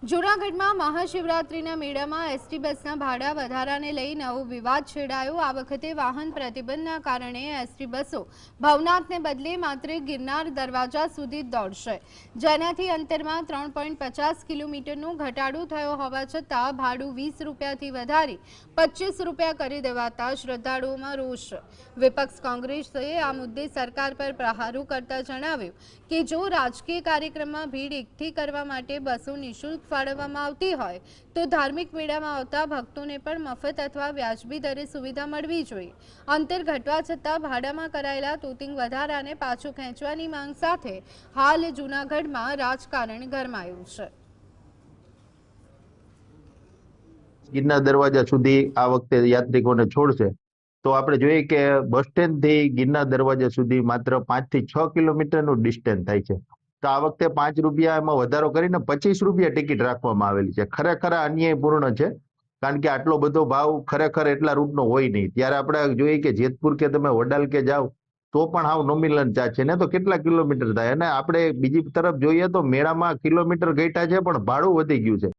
જૂનાગઢમાં મહાશિવરાત્રિના મેળામાં એસટી બસના ભાડા વધારાને લઈ નવો વિવાદ છેડાયો। આ વખતે વાહન પ્રતિબંધના કારણે એસટી બસો ભવનાથને બદલે માત્ર ગિરનાર દરવાજા સુધી દોડશે, જેનાથી અંતરમાં 3.50 કિલોમીટરનો ઘટાડો થયો હોવા છતાં ભાડું 20 રૂપિયાથી વધારી 25 રૂપિયા કરી દેવાતા શ્રદ્ધાળુઓમાં રોષ। વિપક્ષ કોંગ્રેસે આ મુદ્દે સરકાર પર પ્રહારો કરતા જણાવ્યું કે જો રાજકીય કાર્યક્રમમાં ભીડ એકઠી કરવા માટે બસો નિઃશુલ્ક ફાળવવામાં આવતી હોય તો ધાર્મિક મેળામાં આવતા ભક્તોને પણ મફત અથવા વ્યાજબી દરે સુવિધા મળવી જોઈએ। અંતર ઘટવા છતાં ભાડામાં કરાયેલા તોતિંગ વધારાને પાછું ખેંચવાની માંગ સાથે હાલ જૂનાગઢમાં રાજકારણ ગરમાયું છે। ગિરનાર દરવાજા સુધી આ વખતે યાત્રિકોને છોડશે તો આપણે જોઈએ કે બસ સ્ટેન્ડ થી ગિરનાર દરવાજા સુધી માત્ર 5 થી 6 કિલોમીટરનું ડિસ્ટન્સ થાય છે। તો આ વખતે 5 રૂપિયા એમાં વધારો કરીને 25 રૂપિયા ટિકિટ રાખવામાં આવેલી છે। ખરેખર અન્યાયપૂર્ણ છે, કારણ કે આટલો બધો ભાવ ખરેખર એટલા રૂટનો હોય નહીં। ત્યારે આપણે જોઈએ કે જેતપુર કે તમે વડાલ કે જાઓ તો પણ હાવ નોમિનલ ચાર્જ છે ને, તો કેટલા કિલોમીટર થાય। અને આપણે બીજી તરફ જોઈએ તો મેળામાં કિલોમીટર ઘટ્યા છે પણ ભાડું વધી ગયું છે।